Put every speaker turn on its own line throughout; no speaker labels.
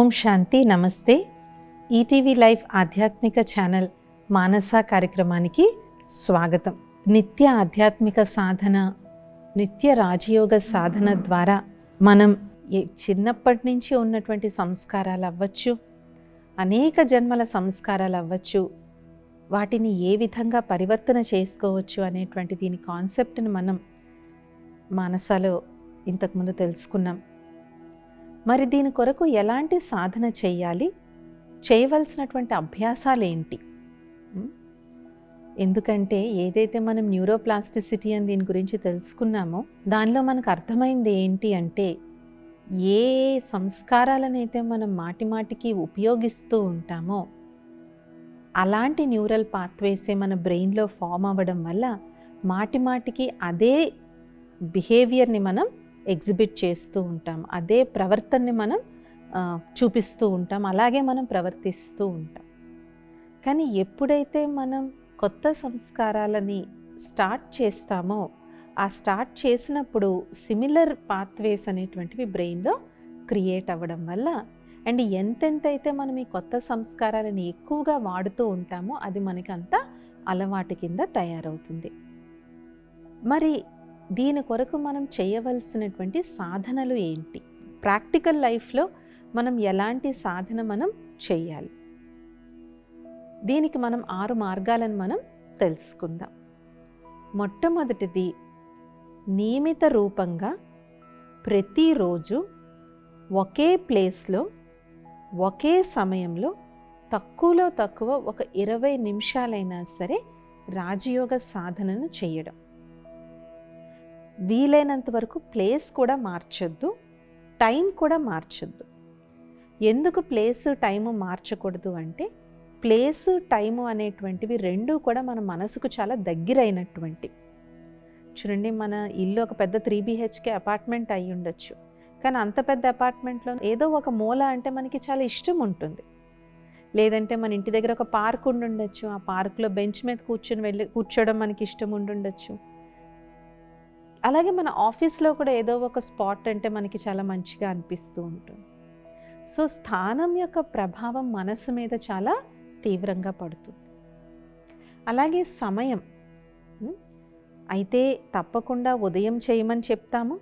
ఓం శాంతి. నమస్తే. ETV life ఆధ్యాత్మిక channel మానస కార్యక్రమానికి స్వాగతం. నిత్య ఆధ్యాత్మిక సాధన, నిత్య రాజయోగ సాధన ద్వారా మనం చిన్నప్పటి నుంచి ఉన్నటువంటి సంస్కారాలు అవ్వచ్చు, అనేక జన్మల సంస్కారాలు అవ్వచ్చు, వాటిని ఏ విధంగా పరివర్తన చేసుకోవచ్చు అనేటువంటి దీని కాన్సెప్ట్ని మనం మానసలో ఇంతకుముందు తెలుసుకున్నాం. మరి దీని కొరకు ఎలాంటి సాధన చేయాలి, చేయవలసినటువంటి అభ్యాసాలు ఏంటి? ఎందుకంటే ఏదైతే మనం న్యూరోప్లాస్టిసిటీ అని దీని గురించి తెలుసుకున్నామో దానిలో మనకు అర్థమైంది ఏంటి అంటే, ఏ సంస్కారాలనైతే మనం మాటిమాటికి ఉపయోగిస్తూ ఉంటామో అలాంటి న్యూరల్ పాత్వేసే మన బ్రెయిన్లో ఫామ్ అవ్వడం వల్ల మాటిమాటికి అదే బిహేవియర్ని మనం ఎగ్జిబిట్ చేస్తూ ఉంటాం, అదే ప్రవర్తనని మనం చూపిస్తూ ఉంటాం, అలాగే మనం ప్రవర్తిస్తూ ఉంటాం. కానీ ఎప్పుడైతే మనం కొత్త సంస్కారాలని స్టార్ట్ చేస్తామో ఆ స్టార్ట్ చేసినప్పుడు సిమిలర్ పాత్వేస్ అనేటువంటివి బ్రెయిన్లో క్రియేట్ అవ్వడం వల్ల అండ్ ఎంతెంతైతే మనం ఈ కొత్త సంస్కారాలను ఎక్కువగా వాడుతూ ఉంటామో అది మనకి అంత అలవాటు కింద తయారవుతుంది. మరి దీని కొరకు మనం చేయవలసినటువంటి సాధనలు ఏంటి? ప్రాక్టికల్ లైఫ్లో మనం ఎలాంటి సాధన మనం చేయాలి? దీనికి మనం 6 మార్గాలను మనం తెలుసుకుందాం. మొట్టమొదటిది, నియమిత రూపంగా ప్రతిరోజు ఒకే ప్లేస్లో ఒకే సమయంలో తక్కువలో తక్కువ ఒక 20 నిమిషాలైనా సరే రాజయోగ సాధనను చేయడం. వీలైనంత వరకు ప్లేస్ కూడా మార్చొద్దు, టైం కూడా మార్చొద్దు. ఎందుకు ప్లేసు టైము మార్చకూడదు అంటే, ప్లేసు టైము అనేటువంటివి రెండూ కూడా మన మనసుకు చాలా దగ్గరైనటువంటి. చూడండి, మన ఇల్లు ఒక పెద్ద 3 BHK అపార్ట్మెంట్ అయి ఉండొచ్చు, కానీ అంత పెద్ద అపార్ట్మెంట్లో ఏదో ఒక మూల అంటే మనకి చాలా ఇష్టం ఉంటుంది. లేదంటే మన ఇంటి దగ్గర ఒక పార్క్ ఉండుండొచ్చు, ఆ పార్క్లో బెంచ్ మీద కూర్చోవడం మనకి ఇష్టం ఉండుండొచ్చు. అలాగే మన ఆఫీస్లో కూడా ఏదో ఒక స్పాట్ అంటే మనకి చాలా మంచిగా అనిపిస్తూ ఉంటుంది. సో స్థానం యొక్క ప్రభావం మనసు మీద చాలా తీవ్రంగా పడుతుంది. అలాగే సమయం అయితే తప్పకుండా ఉదయం చేయమని చెప్తాము,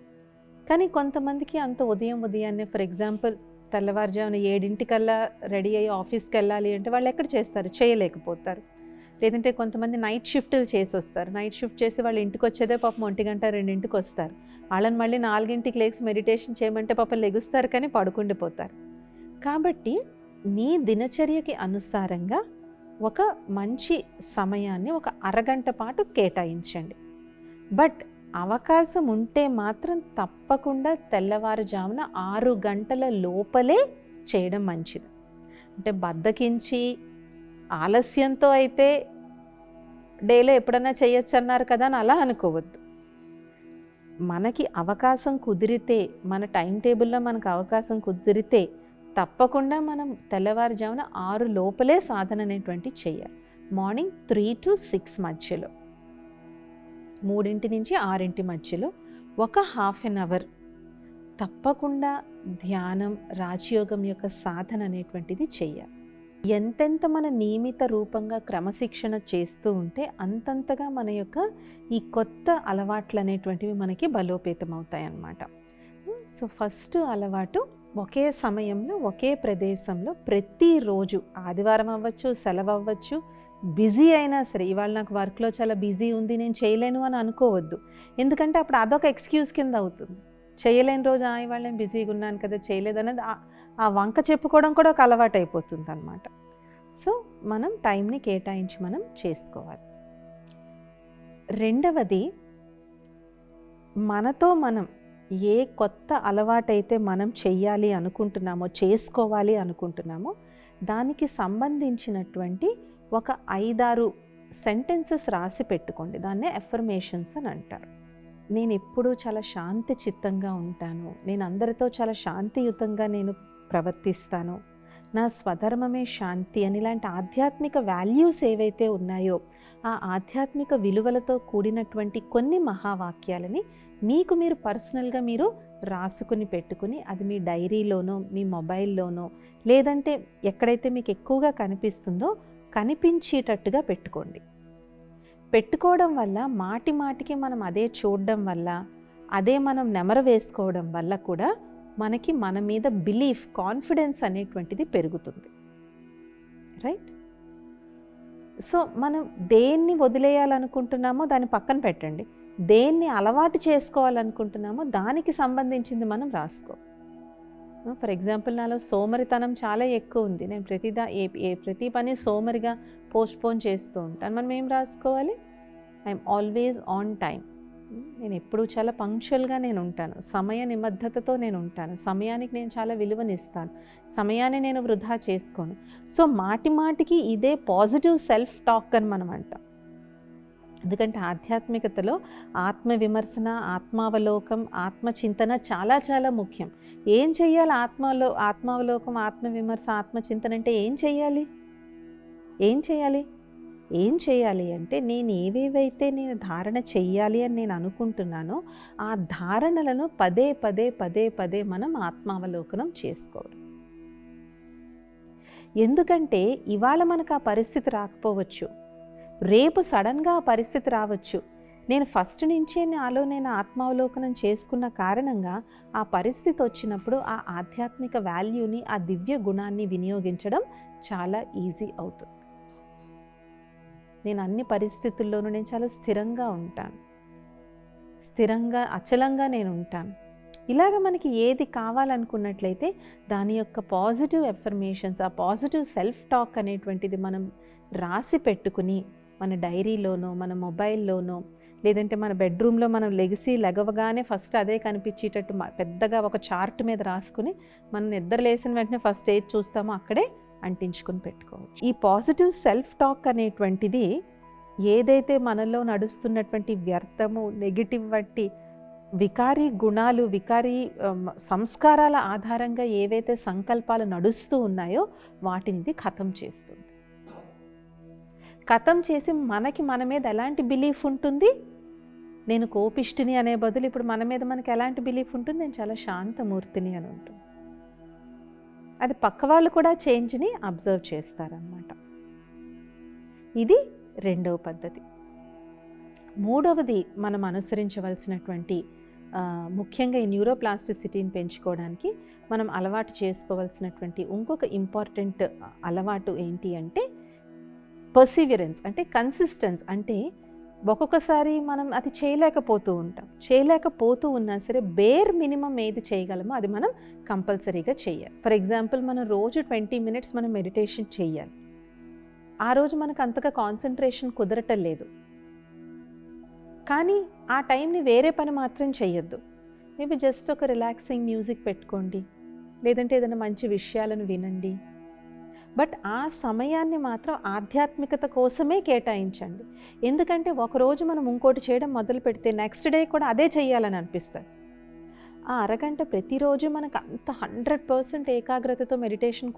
కానీ కొంతమందికి అంత ఉదయాన్నే, ఫర్ ఎగ్జాంపుల్ తెల్లవారుజామున 7 రెడీ అయ్యి ఆఫీస్కి వెళ్ళాలి అంటే వాళ్ళు ఎక్కడ చేస్తారు? చేయలేకపోతారు. లేదంటే కొంతమంది నైట్ షిఫ్ట్లు చేసి వస్తారు. నైట్ షిఫ్ట్ చేసి వాళ్ళు ఇంటికి వచ్చేదే పాపం 1-2 వస్తారు. వాళ్ళని మళ్ళీ 4 లేచి మెడిటేషన్ చేయమంటే పాపం లెగుస్తారు, కానీ పడుకుండిపోతారు. కాబట్టి మీ దినచర్యకి అనుసారంగా ఒక మంచి సమయాన్ని ఒక అరగంట పాటు కేటాయించండి. బట్ అవకాశం ఉంటే మాత్రం తప్పకుండా తెల్లవారుజామున 6 గంటల లోపలే చేయడం మంచిది. అంటే బద్ధకించి ఆలస్యంతో అయితే డేలో ఎప్పుడన్నా చేయొచ్చు అన్నారు కదా అని అలా అనుకోవద్దు. మనకి అవకాశం కుదిరితే, మన టైం టేబుల్లో మనకు అవకాశం కుదిరితే తప్పకుండా మనం తెల్లవారుజామున 6 లోపలే సాధన అనేటువంటి చేయాలి. మార్నింగ్ 3 to 6 మధ్యలో, 3 నుంచి 6 మధ్యలో ఒక ½ అవర్ తప్పకుండా ధ్యానం, రాజయోగం యొక్క సాధన అనేటువంటిది చేయాలి. ఎంతెంత మన నియమిత రూపంగా క్రమశిక్షణ చేస్తూ ఉంటే అంతంతగా మన యొక్క ఈ కొత్త అలవాట్లు అనేటువంటివి మనకి బలోపేతం అవుతాయి అన్నమాట. సో ఫస్ట్ అలవాటు, ఒకే సమయంలో ఒకే ప్రదేశంలో ప్రతిరోజు, ఆదివారం అవ్వచ్చు, సెలవు అవ్వచ్చు, బిజీ అయినా సరే, ఇవాళ నాకు వర్క్లో చాలా బిజీ ఉంది నేను చేయలేను అని అనుకోవద్దు. ఎందుకంటే అప్పుడు అదొక ఎక్స్క్యూజ్ కింద అవుతుంది. చేయలేని రోజు ఇవాళ నేను బిజీగా ఉన్నాను కదా చేయలేదనేది ఆ వంక చెప్పుకోవడం కూడా ఒక అలవాటు అయిపోతుంది అన్నమాట. సో మనం టైంని కేటాయించి మనం చేసుకోవాలి. రెండవది, మనతో మనం ఏ కొత్త అలవాటైతే మనం చెయ్యాలి అనుకుంటున్నామో, చేసుకోవాలి అనుకుంటున్నామో దానికి సంబంధించినటువంటి ఒక 5-6 సెంటెన్సెస్ రాసి పెట్టుకోండి. దాన్నే అఫర్మేషన్స్ అని అంటారు. నేను ఎప్పుడూ చాలా శాంతి చిత్తంగా ఉంటాను, నేను అందరితో చాలా శాంతియుతంగా నేను ప్రవర్తిస్తాను, నా స్వధర్మమే శాంతి అని ఇలాంటి ఆధ్యాత్మిక వాల్యూస్ ఏవైతే ఉన్నాయో ఆ ఆధ్యాత్మిక విలువలతో కూడినటువంటి కొన్ని మహావాక్యాలని మీకు మీరు పర్సనల్గా మీరు రాసుకుని పెట్టుకుని అది మీ డైరీలోనో మీ మొబైల్లోనో లేదంటే ఎక్కడైతే మీకు ఎక్కువగా కనిపిస్తుందో కనిపించేటట్టుగా పెట్టుకోండి. పెట్టుకోవడం వల్ల మాటి మాటికి మనం అదే చూడడం వల్ల, అదే మనం నెమరు వేసుకోవడం వల్ల కూడా మనకి మన మీద బిలీఫ్, కాన్ఫిడెన్స్ అనేటువంటిది పెరుగుతుంది. రైట్? సో మనం దేన్ని వదిలేయాలనుకుంటున్నామో దాన్ని పక్కన పెట్టండి. దేన్ని అలవాటు చేసుకోవాలనుకుంటున్నామో దానికి సంబంధించింది మనం రాసుకో. ఫర్ ఎగ్జాంపుల్, నాలో సోమరితనం చాలా ఎక్కువ ఉంది. నేను ప్రతి పని సోమరిగా పోస్ట్పోన్ చేస్తూ ఉంటాను. మనం ఏం రాసుకోవాలి? I'm always on time. నేను ఎప్పుడూ చాలా పంక్చువల్గా నేను ఉంటాను. సమయ నిబద్ధతతో నేను ఉంటాను. సమయానికి నేను చాలా విలువనిస్తాను. సమయాన్ని నేను వృధా చేసుకోను. సో మాటి మాటికి ఇదే పాజిటివ్ సెల్ఫ్ టాక్ అని మనం అంటాం. ఎందుకంటే ఆధ్యాత్మికతలో ఆత్మవిమర్శన, ఆత్మావలోకం, ఆత్మచింతన చాలా చాలా ముఖ్యం. ఏం చెయ్యాలి? ఆత్మావలోకం, ఆత్మవిమర్శ, ఆత్మచింతన అంటే ఏం చెయ్యాలి? ఏం చేయాలి అంటే నేను ఏవేవైతే నేను ధారణ చెయ్యాలి అని నేను అనుకుంటున్నానో ఆ ధారణలను పదే పదే పదే పదే మనం ఆత్మావలోకనం చేసుకోవాలి. ఎందుకంటే ఇవాళ మనకు ఆ పరిస్థితి రాకపోవచ్చు, రేపు సడన్గా ఆ పరిస్థితి రావచ్చు. నేను ఫస్ట్ నుంచే నేను ఆత్మావలోకనం చేసుకున్న కారణంగా ఆ పరిస్థితి వచ్చినప్పుడు ఆ ఆధ్యాత్మిక వాల్యూని, ఆ దివ్య గుణాన్ని వినియోగించడం చాలా ఈజీ అవుతుంది. నేను అన్ని పరిస్థితుల్లోనూ నేను చాలా స్థిరంగా ఉంటాను, అచలంగా నేను ఉంటాను. ఇలాగ మనకి ఏది కావాలనుకున్నట్లయితే దాని యొక్క పాజిటివ్ ఎఫర్మేషన్స్, ఆ పాజిటివ్ సెల్ఫ్ టాక్ అనేటువంటిది మనం రాసి పెట్టుకుని మన డైరీలోనో, మన మొబైల్లోనో, లేదంటే మన బెడ్రూమ్లో మనం లెగవగానే ఫస్ట్ అదే కనిపించేటట్టు పెద్దగా ఒక చార్ట్ మీద రాసుకుని మనం నిద్ర లేసిన వెంటనే ఫస్ట్ ఏది చూస్తామో అక్కడే అంటించుకొని పెట్టుకోవచ్చు. ఈ పాజిటివ్ సెల్ఫ్ టాక్ అనేటువంటిది ఏదైతే మనలో నడుస్తున్నటువంటి వ్యర్థము, నెగిటివ్ వంటి వికారీ గుణాలు, వికారీ సంస్కారాల ఆధారంగా ఏవైతే సంకల్పాలు నడుస్తూ ఉన్నాయో వాటిని ఖతం చేస్తుంది. ఖతం చేసి మనకి మన మీద ఎలాంటి బిలీఫ్ ఉంటుంది? నేను కోపిష్టిని అనే బదులు ఇప్పుడు మన మీద మనకి ఎలాంటి బిలీఫ్ ఉంటుంది? నేను చాలా శాంతమూర్తిని అని ఉంటుంది. అది పక్క వాళ్ళు కూడా చేంజ్ని అబ్జర్వ్ చేస్తారన్నమాట. ఇది రెండవ పద్ధతి. మూడవది మనం అనుసరించవలసినటువంటి ముఖ్యంగా ఈ న్యూరోప్లాస్టిసిటీని పెంచుకోవడానికి మనం అలవాటు చేసుకోవాల్సినటువంటి ఇంకొక ఇంపార్టెంట్ అలవాటు ఏంటి అంటే పర్సివిరెన్స్, అంటే కన్సిస్టెన్స్. అంటే ఒక్కొక్కసారి మనం అది చేయలేకపోతూ ఉన్నా సరే బేర్ మినిమం ఏది చేయగలమో అది మనం కంపల్సరీగా చేయాలి. ఫర్ ఎగ్జాంపుల్, మనం రోజు 20 మినిట్స్ మనం మెడిటేషన్ చేయాలి. ఆ రోజు మనకు అంతగా కాన్సన్ట్రేషన్ కుదరటం లేదు, కానీ ఆ టైంని వేరే పని మాత్రం చేయొద్దు. మేబీ జస్ట్ ఒక రిలాక్సింగ్ మ్యూజిక్ పెట్టుకోండి, లేదంటే ఏదైనా మంచి విషయాలను వినండి. బట్ ఆ సమయాన్ని మాత్రం ఆధ్యాత్మికత కోసమే కేటాయించండి. ఎందుకంటే ఒకరోజు మనం ఇంకోటి చేయడం మొదలు పెడితే నెక్స్ట్ డే కూడా అదే చేయాలని అనిపిస్తుంది. ఆ అరగంట ప్రతిరోజు మనకు అంత 100% ఏకాగ్రతతో మెడిటేషన్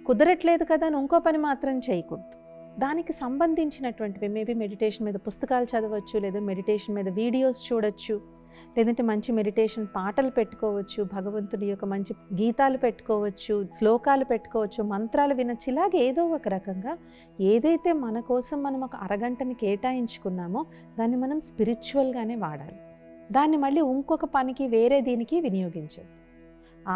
కుదరట్లేదు కదా అని ఇంకో పని మాత్రం చేయకూడదు. దానికి సంబంధించినటువంటివి మేబీ మెడిటేషన్ మీద పుస్తకాలు చదవచ్చు, లేదా మెడిటేషన్ మీద వీడియోస్ చూడొచ్చు, లేదంటే మంచి మెడిటేషన్ పాటలు పెట్టుకోవచ్చు, భగవంతుడి యొక్క మంచి గీతాలు పెట్టుకోవచ్చు, శ్లోకాలు పెట్టుకోవచ్చు, మంత్రాలు వినొచ్చు. ఇలాగే ఏదో ఒక రకంగా ఏదైతే మన కోసం మనం ఒక అరగంటని కేటాయించుకున్నామో దాన్ని మనం స్పిరిచువల్గానే వాడాలి. దాన్ని మళ్ళీ ఇంకొక పనికి, వేరే దీనికి వినియోగించదు.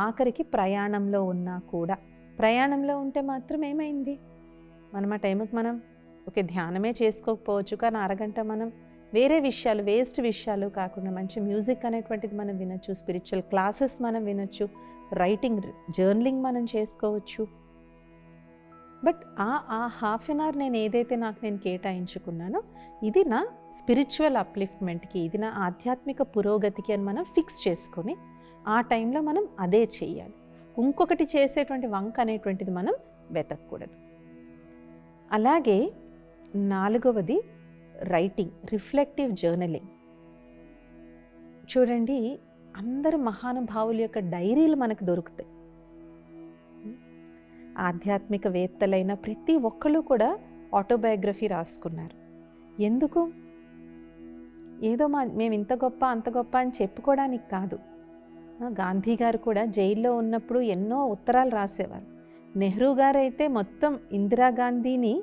ఆఖరికి ప్రయాణంలో ఉన్నా కూడా, ప్రయాణంలో ఉంటే మాత్రం ఏమైంది? మనం ఆ టైంకి మనం ధ్యానమే చేసుకోకపోవచ్చు, కానీ అరగంట మనం వేరే విషయాలు, వేస్ట్ విషయాలు కాకుండా మంచి మ్యూజిక్ అనేటువంటిది మనం వినొచ్చు, స్పిరిచువల్ క్లాసెస్ మనం వినొచ్చు, రైటింగ్, జర్నలింగ్ మనం చేసుకోవచ్చు. బట్ ఆ హాఫ్ అన్ అవర్ నేను ఏదైతే నేను కేటాయించుకున్నానో ఇది నా స్పిరిచువల్ అప్లిఫ్ట్మెంట్కి, ఇది నా ఆధ్యాత్మిక పురోగతికి అని మనం ఫిక్స్ చేసుకొని ఆ టైంలో మనం అదే చేయాలి. ఇంకొకటి చేసేటువంటి వంక అనేటువంటిది మనం వెతకూడదు. అలాగే నాలుగవది రైటింగ్, రిఫ్లెక్టివ్ జర్నలింగ్. చూడండి, అందరు మహానుభావుల యొక్క డైరీలు మనకు దొరుకుతాయి. ఆధ్యాత్మికవేత్తలైన ప్రతి ఒక్కళ్ళు కూడా ఆటోబయోగ్రఫీ రాసుకున్నారు. ఎందుకు? ఏదో మేము ఇంత గొప్ప అంత గొప్ప అని చెప్పుకోవడానికి కాదు. గాంధీ గారు కూడా జైల్లో ఉన్నప్పుడు ఎన్నో ఉత్తరాలు రాసేవారు. నెహ్రూ గారు అయితే మొత్తం ఇందిరాగాంధీని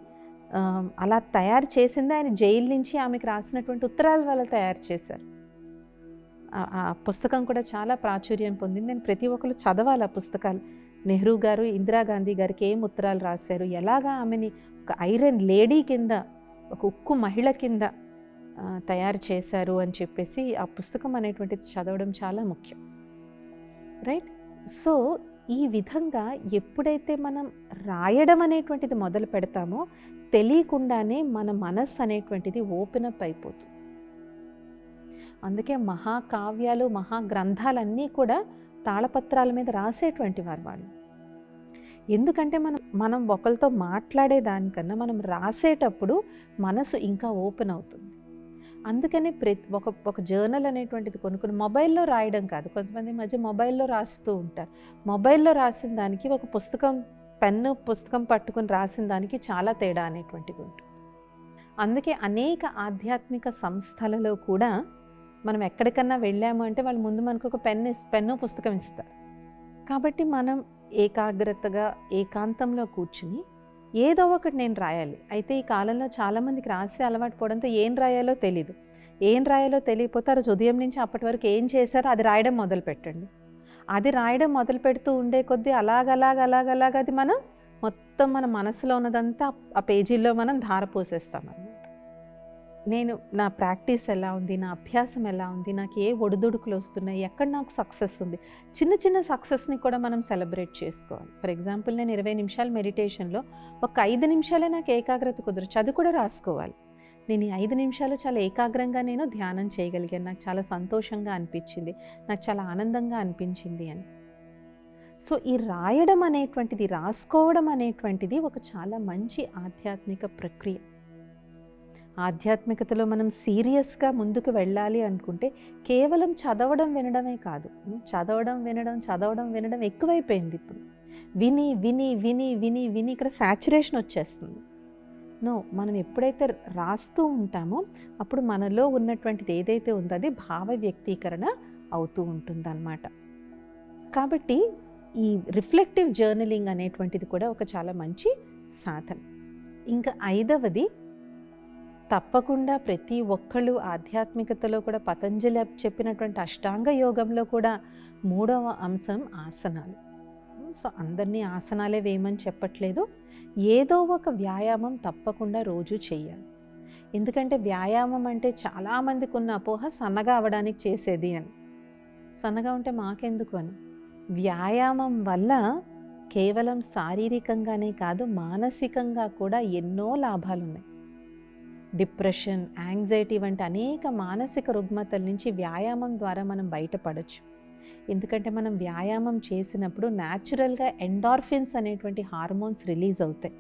అలా తయారు చేసింది ఆయన జైలు నుంచి ఆమెకు రాసినటువంటి ఉత్తరాల వల్ల తయారు చేశారు. ఆ పుస్తకం కూడా చాలా ప్రాచుర్యం పొందింది. నేను ప్రతి ఒక్కరు చదవాలి ఆ పుస్తకాలు. నెహ్రూ గారు ఇందిరాగాంధీ గారికి ఏం ఉత్తరాలు రాశారు, ఎలాగా ఆమెని ఒక ఐరన్ లేడీ కింద, ఒక ఉక్కు మహిళ కింద తయారు చేశారు అని చెప్పేసి ఆ పుస్తకం అనేటువంటిది చదవడం చాలా ముఖ్యం, రైట్? సో ఈ విధంగా ఎప్పుడైతే మనం రాయడం అనేటువంటిది మొదలు పెడతామో తెలియకుండానే మన మనస్సు అనేటువంటిది ఓపెన్ అప్ అయిపోతుంది. అందుకే మహాకావ్యాలు మహాగ్రంథాలన్నీ కూడా తాళపత్రాల మీద రాసేటువంటి వారు వాళ్ళు. ఎందుకంటే మనం ఒకరితో మాట్లాడేదానికన్నా మనం రాసేటప్పుడు మనసు ఇంకా ఓపెన్ అవుతుంది. అందుకనే ఒక జర్నల్ అనేటువంటిది కొనుక్కుని మొబైల్లో రాయడం కాదు. కొంతమంది మధ్య మొబైల్లో రాస్తూ ఉంటారు. మొబైల్లో రాసిన దానికి ఒక పుస్తకం పట్టుకుని రాసిన దానికి చాలా తేడా అనేటువంటిది ఉంటుంది. అందుకే అనేక ఆధ్యాత్మిక సంస్థలలో కూడా మనం ఎక్కడికన్నా వెళ్ళాము అంటే వాళ్ళు ముందు మనకు ఒక పెన్ను పుస్తకం ఇస్తారు. కాబట్టి మనం ఏకాగ్రతగా ఏకాంతంలో కూర్చుని ఏదో ఒకటి నేను రాయాలి. అయితే ఈ కాలంలో చాలామందికి రాసే అలవాటు పోవడంతో ఏం రాయాలో తెలీదు. ఏం రాయాలో తెలియకపోతే ఆ రోజు ఉదయం నుంచి అప్పటి వరకు ఏం చేశారో అది రాయడం మొదలు పెట్టండి. అది రాయడం మొదలు పెడుతూ ఉండే కొద్దీ అలాగ అది మనం మొత్తం మన మనసులో ఉన్నదంతా ఆ పేజీల్లో మనం ధారపోసేస్తాం అన్నమాట. నా ప్రాక్టీస్ ఎలా ఉంది, నా అభ్యాసం ఎలా ఉంది, నాకు ఏ ఒడిదుడుకులు వస్తున్నాయి, ఎక్కడ నాకు సక్సెస్ ఉంది, చిన్న చిన్న సక్సెస్ని కూడా మనం సెలబ్రేట్ చేసుకోవాలి. ఫర్ ఎగ్జాంపుల్ నేను 20 నిమిషాలు మెడిటేషన్లో ఒక 5 నిమిషాలే నాకు ఏకాగ్రత కుదరచ్చు, అది కూడా రాసుకోవాలి. నేను ఈ 5 నిమిషాలు చాలా ఏకాగ్రంగా నేను ధ్యానం చేయగలిగాను, నాకు చాలా సంతోషంగా అనిపించింది, నాకు చాలా ఆనందంగా అనిపించింది అని. సో ఈ రాయడం అనేటువంటిది, రాసుకోవడం అనేటువంటిది ఒక చాలా మంచి ఆధ్యాత్మిక ప్రక్రియ. ఆధ్యాత్మికతలో మనం సీరియస్గా ముందుకు వెళ్ళాలి అనుకుంటే కేవలం చదవడం వినడమే కాదు. చదవడం వినడం ఎక్కువైపోయింది ఇప్పుడు. విని విని విని విని విని ఇక్కడ సాచురేషన్ వచ్చేస్తుంది. మనం ఎప్పుడైతే రాస్తూ ఉంటామో అప్పుడు మనలో ఉన్నటువంటిది ఏదైతే ఉందో అది భావ వ్యక్తీకరణ అవుతూ ఉంటుందన్నమాట. కాబట్టి ఈ రిఫ్లెక్టివ్ జర్నలింగ్ అనేటువంటిది కూడా ఒక చాలా మంచి సాధన. ఇంకా 5వది, తప్పకుండా ప్రతి ఒక్కళ్ళు ఆధ్యాత్మికతలో కూడా పతంజలి చెప్పినటువంటి అష్టాంగ యోగంలో కూడా 3వ అంశం ఆసనాలు. సో అందరినీ ఆసనాలే వేయమని చెప్పట్లేదు, ఏదో ఒక వ్యాయామం తప్పకుండా రోజు చేయాలి. ఎందుకంటే వ్యాయామం అంటే చాలామందికి ఉన్న అపోహ సన్నగా అవ్వడానికి చేసేది అని. సన్నగా ఉంటే మాకెందుకు అని. వ్యాయామం వల్ల కేవలం శారీరకంగానే కాదు మానసికంగా కూడా ఎన్నో లాభాలు ఉన్నాయి. డిప్రెషన్, యాంగ్జైటీ వంటి అనేక మానసిక రుగ్మతల నుంచి వ్యాయామం ద్వారా మనం బయటపడవచ్చు. ఎందుకంటే మనం వ్యాయామం చేసినప్పుడు న్యాచురల్గా ఎండార్ఫిన్స్ అనేటువంటి హార్మోన్స్ రిలీజ్ అవుతాయి.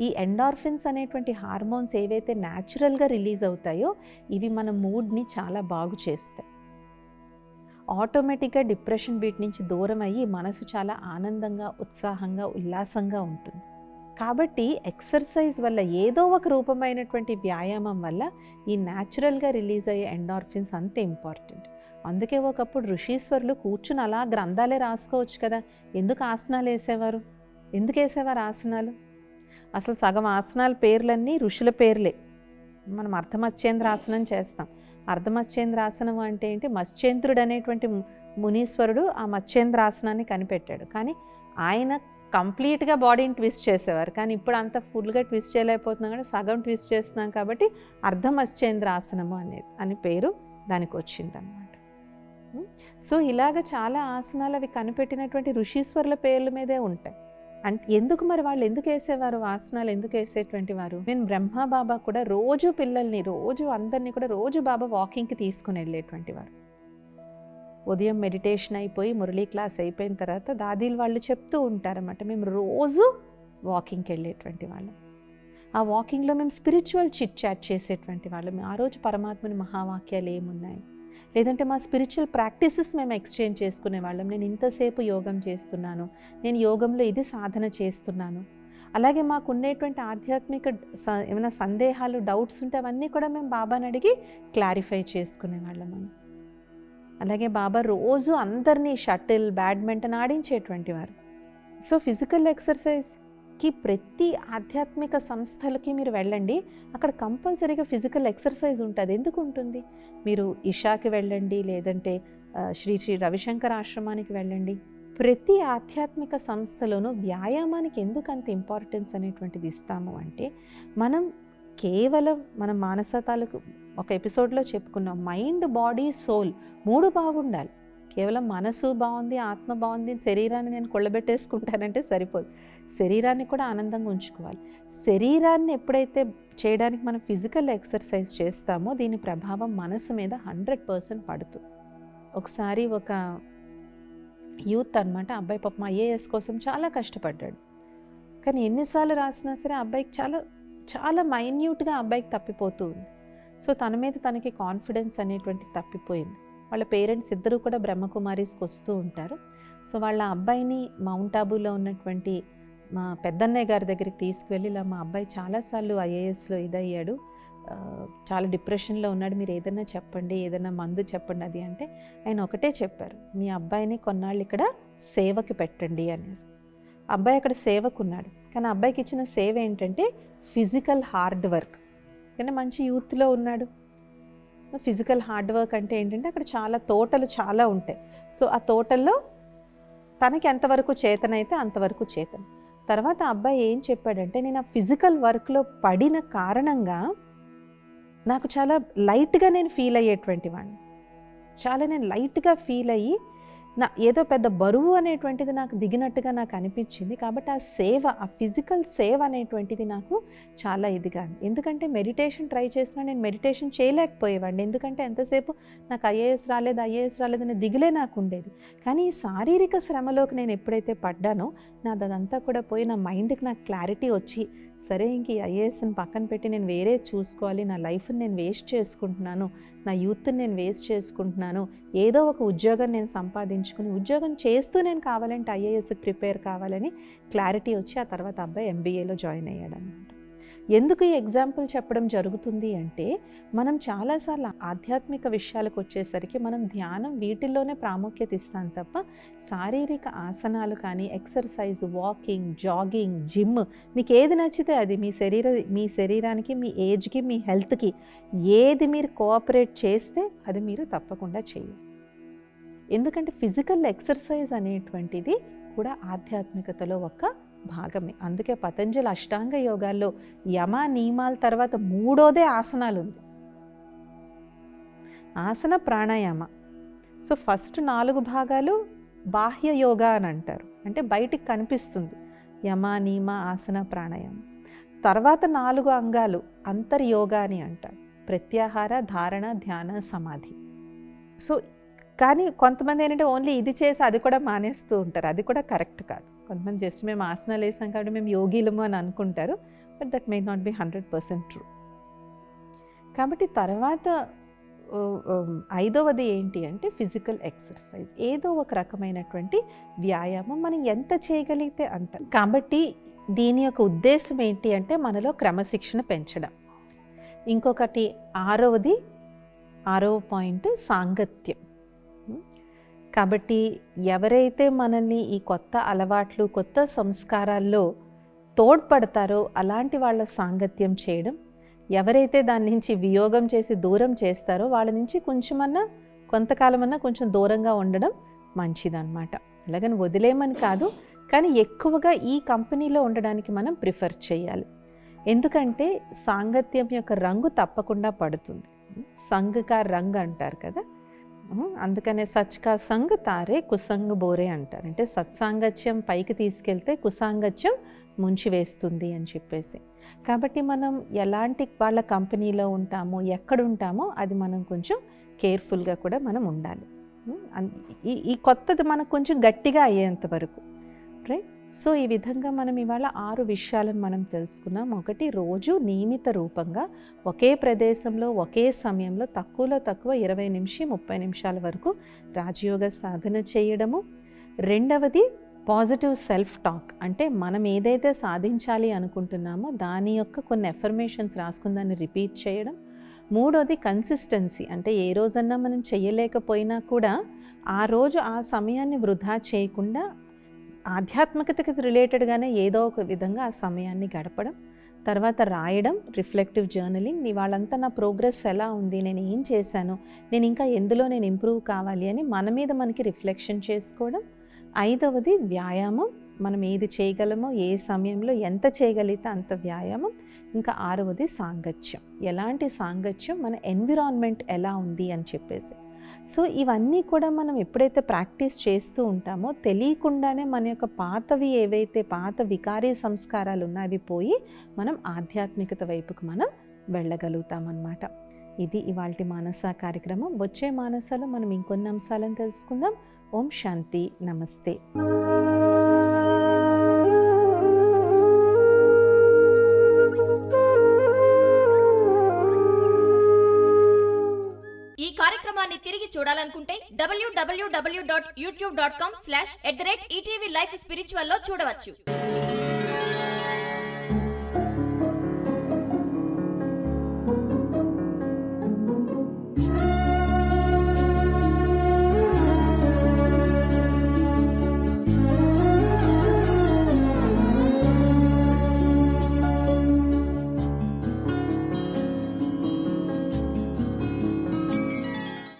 ఈ ఎండార్ఫిన్స్ అనేటువంటి హార్మోన్స్ ఏవైతే న్యాచురల్గా రిలీజ్ అవుతాయో ఇవి మన మూడ్ని చాలా బాగు చేస్తాయి. ఆటోమేటిక్గా డిప్రెషన్ వీటి నుంచి దూరం అయ్యి మనసు చాలా ఆనందంగా, ఉత్సాహంగా, ఉల్లాసంగా ఉంటుంది. కాబట్టి ఎక్సర్సైజ్ వల్ల, ఏదో ఒక రూపమైనటువంటి వ్యాయామం వల్ల ఈ న్యాచురల్గా రిలీజ్ అయ్యే ఎండార్ఫిన్స్ అంత ఇంపార్టెంట్. అందుకే ఒకప్పుడు ఋషీశ్వరులు కూర్చుని అలా గ్రంథాలే రాసుకోవచ్చు కదా, ఎందుకు ఆసనాలు వేసేవారు? ఎందుకు వేసేవారు ఆసనాలు? అసలు సగం ఆసనాల పేర్లన్నీ ఋషుల పేర్లే. మనం అర్ధమత్స్యేంద్రాసనం చేస్తాం. అర్ధమత్స్యేంద్రాసనం అంటే ఏంటి? మత్స్యేంద్రుడు అనేటువంటి మునీశ్వరుడు ఆ మత్స్యేంద్రాసనాన్ని కనిపెట్టాడు. కానీ ఆయన కంప్లీట్గా బాడీని ట్విస్ట్ చేసేవారు. కానీ ఇప్పుడు అంత ఫుల్గా ట్విస్ట్ చేయలేకపోతున్నాం, కానీ సగం ట్విస్ట్ చేస్తున్నాం కాబట్టి అర్ధమత్స్యేంద్రాసనము అని పేరు దానికి వచ్చిందనమాట. సో ఇలాగ చాలా ఆసనాలు అవి కనిపెట్టినటువంటి ఋషీశ్వరుల పేర్ల మీదే ఉంటాయి. అంటే ఎందుకు మరి వాళ్ళు ఎందుకు వేసేవారు ఆసనాలు, ఎందుకు వేసేటువంటి వారు? నేను బ్రహ్మ బాబా కూడా రోజు పిల్లల్ని, రోజు అందరినీ కూడా రోజు బాబా వాకింగ్కి తీసుకుని వెళ్ళేటువంటి వారు. ఉదయం మెడిటేషన్ అయిపోయి మురళీ క్లాస్ అయిపోయిన తర్వాత దాదీలు వాళ్ళు చెప్తూ ఉంటారన్నమాట, మేము రోజు వాకింగ్కి వెళ్ళేటువంటి వాళ్ళం. ఆ వాకింగ్లో మేము స్పిరిచువల్ చిట్ చాట్ చేసేటువంటి వాళ్ళం. ఆ రోజు పరమాత్మని మహావాక్యాలు ఏమున్నాయి, లేదంటే మా స్పిరిచువల్ ప్రాక్టీసెస్ మేము ఎక్స్చేంజ్ చేసుకునే వాళ్ళం. నేను ఇంతసేపు యోగం చేస్తున్నాను, నేను యోగంలో ఇది సాధన చేస్తున్నాను. అలాగే మాకు ఉండేటువంటి ఆధ్యాత్మిక ఏమైనా సందేహాలు, డౌట్స్ ఉంటే అవన్నీ కూడా మేము బాబాని అడిగి క్లారిఫై చేసుకునేవాళ్ళం. అలాగే బాబా రోజు అందరినీ షటిల్, బ్యాడ్మింటన్ ఆడించేటువంటి వారు. సో ఫిజికల్ ఎక్సర్సైజ్కి ప్రతి ఆధ్యాత్మిక సంస్థలకి మీరు వెళ్ళండి, అక్కడ కంపల్సరీగా ఫిజికల్ ఎక్సర్సైజ్ ఉంటుంది. ఎందుకు ఉంటుంది? మీరు ఇషాకి వెళ్ళండి, లేదంటే శ్రీ శ్రీ రవిశంకర్ ఆశ్రమానికి వెళ్ళండి. ప్రతి ఆధ్యాత్మిక సంస్థలోనూ వ్యాయామానికి ఎందుకు అంత ఇంపార్టెన్స్ అనేటువంటిది ఇస్తాము అంటే, మనం కేవలం మన మానసతాలకు ఒక ఎపిసోడ్లో చెప్పుకున్నాం, మైండ్, బాడీ, సోల్ 3 బాగుండాలి. కేవలం మనసు బాగుంది, ఆత్మ బాగుంది, శరీరాన్ని నేను కొళ్ళబెట్టేసుకుంటానంటే సరిపోదు. శరీరాన్ని కూడా ఆనందంగా ఉంచుకోవాలి. శరీరాన్ని ఎప్పుడైతే చేయడానికి మనం ఫిజికల్ ఎక్సర్సైజ్ చేస్తామో దీని ప్రభావం మనసు మీద 100% పడుతుంది. ఒకసారి ఒక యూత్ అనమాట, అబ్బాయి పాపం IAS కోసం చాలా కష్టపడ్డాడు. కానీ ఎన్నిసార్లు రాసినా సరే అబ్బాయికి చాలా చాలా మైన్యూట్గా అబ్బాయికి తప్పిపోతూ ఉంది. సో తన మీద తనకి కాన్ఫిడెన్స్ అనేటువంటిది తప్పిపోయింది. వాళ్ళ పేరెంట్స్ ఇద్దరు కూడా బ్రహ్మకుమారీస్కి వస్తూ ఉంటారు. సో వాళ్ళ అబ్బాయిని మౌంట్ ఆబూలో ఉన్నటువంటి మా పెద్దన్నయ్య గారి దగ్గరికి తీసుకువెళ్ళి, ఇలా మా అబ్బాయి చాలాసార్లు IASలో ఇదయ్యాడు, చాలా డిప్రెషన్లో ఉన్నాడు, మీరు ఏదైనా చెప్పండి, ఏదైనా మందు చెప్పండి అది అంటే, ఆయన ఒకటే చెప్పారు, మీ అబ్బాయిని కొన్నాళ్ళు ఇక్కడ సేవకి పెట్టండి అనేసి. అబ్బాయి అక్కడ సేవకున్నాడు. కానీ అబ్బాయికి ఇచ్చిన సేవ ఏంటంటే ఫిజికల్ హార్డ్ వర్క్. కానీ మంచి యూత్లో ఉన్నాడు. ఫిజికల్ హార్డ్ వర్క్ అంటే ఏంటంటే అక్కడ చాలా తోటలు చాలా ఉంటాయి. సో ఆ తోటల్లో తనకి ఎంతవరకు చేతనైతే అంతవరకు చేతన. తర్వాత అబ్బాయి ఏం చెప్పాడంటే, నేను ఆ ఫిజికల్ వర్క్లో పడిన కారణంగా నాకు చాలా లైట్గా నేను ఫీల్ అయ్యేటువంటి వాడిని. చాలా నేను లైట్గా ఫీల్ అయ్యి నా ఏదో పెద్ద బరువు అనేటువంటిది నాకు దిగినట్టుగా నాకు అనిపించింది. కాబట్టి ఆ సేవ, ఆ ఫిజికల్ సేవ అనేటువంటిది నాకు చాలా ఇదిగా. ఎందుకంటే మెడిటేషన్ ట్రై చేసినా నేను మెడిటేషన్ చేయలేకపోయేవాడిని. ఎందుకంటే ఎంతసేపు నాకు IAS రాలేదని దిగులే నాకు ఉండేది. కానీ ఈ శారీరక శ్రమలోకి నేను ఎప్పుడైతే పడ్డానో నాదంతా కూడా పోయి నా మైండ్కి నాకు క్లారిటీ వచ్చి, సరే ఇంక ఈ IASని పక్కన పెట్టి నేను వేరే చూసుకోవాలి, నా లైఫ్ని నేను వేస్ట్ చేసుకుంటున్నాను, నా యూత్ని నేను వేస్ట్ చేసుకుంటున్నాను, ఏదో ఒక ఉద్యోగం నేను సంపాదించుకుని ఉద్యోగం చేస్తూ నేను కావాలంటే IASకి ప్రిపేర్ కావాలని క్లారిటీ వచ్చి ఆ తర్వాత అబ్బాయి MBAలో జాయిన్ అయ్యాడు అన్నమాట. ఎందుకు ఈ ఎగ్జాంపుల్ చెప్పడం జరుగుతుంది అంటే, మనం చాలాసార్లు ఆధ్యాత్మిక విషయాలకు వచ్చేసరికి మనం ధ్యానం వీటిల్లోనే ప్రాముఖ్యత ఇస్తాం తప్ప శారీరక ఆసనాలు కానీ, ఎక్సర్సైజ్, వాకింగ్, జాగింగ్, జిమ్, మీకు ఏది నచ్చితే అది మీ శరీరానికి, మీ ఏజ్కి, మీ హెల్త్కి ఏది మీరు కోఆపరేట్ చేస్తే అది మీరు తప్పకుండా చేయాలి. ఎందుకంటే ఫిజికల్ ఎక్సర్సైజ్ అనేటువంటిది కూడా ఆధ్యాత్మికతలో ఒక భాగమే. అందుకే పతంజలి అష్టాంగ యోగాల్లో యమ నియమాల తర్వాత 3వదే ఆసనాలు ఉంది, ఆసన ప్రాణాయామ. సో ఫస్ట్ 4 భాగాలు బాహ్య యోగా అని అంటారు, అంటే బయటికి కనిపిస్తుంది, యమ, నియమ, ఆసన, ప్రాణాయామం. తర్వాత 4 అంగాలు అంతర్యోగా అని అంటారు, ప్రత్యాహార, ధారణ, ధ్యాన, సమాధి. సో కానీ కొంతమంది ఏంటంటే ఓన్లీ ఇది చేసి అది కూడా మానేస్తూ ఉంటారు. అది కూడా కరెక్ట్ కాదు. కొంతమంది జస్ట్ మేము ఆసనాలు వేసాం కాబట్టి మేము యోగిలము అని అనుకుంటారు, but that may not be 100% true. కాబట్టి తర్వాత 5వది ఏంటి అంటే ఫిజికల్ ఎక్సర్సైజ్, ఏదో ఒక రకమైనటువంటి వ్యాయామం మనం ఎంత చేయగలిగితే అంత. కాబట్టి దీని యొక్క ఉద్దేశం ఏంటి అంటే మనలో క్రమశిక్షణ పెంచడం. ఇంకొకటి 6వ పాయింట్ సాంగత్యం. కాబట్టి ఎవరైతే మనల్ని ఈ కొత్త అలవాట్లు, కొత్త సంస్కారాల్లో తోడ్పడతారో అలాంటి వాళ్ళ సాంగత్యం చేయడం, ఎవరైతే దాని నుంచి వియోగం చేసి దూరం చేస్తారో వాళ్ళ నుంచి కొంతకాలమన్నా కొంచెం దూరంగా ఉండడం మంచిదన్నమాట. అలాగని వదిలేమని కాదు, కానీ ఎక్కువగా ఈ కంపెనీలో ఉండడానికి మనం ప్రిఫర్ చేయాలి. ఎందుకంటే సాంగత్యం యొక్క రంగు తప్పకుండా పడుతుంది. సంగ్ కా రంగ్ అంటారు కదా, అందుకనే సచ్ కా సంగ్ తారే కుసంగ్ బోరే అంటారు. అంటే సత్సాంగత్యం పైకి తీసుకెళ్తే కుసాంగత్యం ముంచివేస్తుంది అని చెప్పేసి. కాబట్టి మనం ఎలాంటి వాళ్ళ కంపెనీలో ఉంటామో, ఎక్కడుంటామో అది మనం కొంచెం కేర్ఫుల్గా కూడా మనం ఉండాలి. ఈ కొత్తది మనకు కొంచెం గట్టిగా అయ్యేంత వరకు, రైట్? సో ఈ విధంగా మనం ఇవాళ 6 విషయాలను మనం తెలుసుకున్నాం. ఒకటి, రోజు నియమిత రూపంగా ఒకే ప్రదేశంలో ఒకే సమయంలో తక్కువలో తక్కువ 20 నుంచి 30 నిమిషాల వరకు రాజయోగ సాధన చేయడము. రెండవది, పాజిటివ్ సెల్ఫ్ టాక్ అంటే మనం ఏదైతే సాధించాలి అనుకుంటున్నామో దాని యొక్క కొన్ని ఎఫర్మేషన్స్ రాసుకుని దాన్ని రిపీట్ చేయడం. మూడోది కన్సిస్టెన్సీ, అంటే ఏ రోజన్నా మనం చేయలేకపోయినా కూడా ఆ రోజు ఆ సమయాన్ని వృధా చేయకుండా ఆధ్యాత్మికతకి రిలేటెడ్గానే ఏదో ఒక విధంగా ఆ సమయాన్ని గడపడం. తర్వాత రాయడం, రిఫ్లెక్టివ్ జర్నలింగ్, ఇవాళంతా నా ప్రోగ్రెస్ ఎలా ఉంది, నేను ఏం చేశాను, నేను ఇంకా ఎందులో నేను ఇంప్రూవ్ కావాలి అని మన మీద మనకి రిఫ్లెక్షన్ చేసుకోవడం. ఐదవది వ్యాయామం, మనం ఏది చేయగలమో ఏ సమయంలో ఎంత చేయగలిగితే అంత వ్యాయామం. ఇంకా ఆరవది సాంగత్యం, ఎలాంటి సాంగత్యం, మన ఎన్విరాన్మెంట్ ఎలా ఉంది అని చెప్పేసి. సో ఇవన్నీ కూడా మనం ఎప్పుడైతే ప్రాక్టీస్ చేస్తూ ఉంటామో తెలియకుండానే మన యొక్క పాతవి ఏవైతే పాత వికారీ సంస్కారాలు ఉన్నాయో అవి పోయి మనం ఆధ్యాత్మికత వైపుకు మనం వెళ్ళగలుగుతామన్నమాట. ఇది ఇవాల్టి మానస కార్యక్రమం. వచ్చే మానసాలో మనం ఇంకొన్ని అంశాలను తెలుసుకుందాం. ఓం శాంతి, నమస్తే.
ఈ కార్యక్రమాన్ని తిరిగి చూడాలనుకుంటే www.youtube.com/@ETV Life Spiritual లో చూడవచ్చు.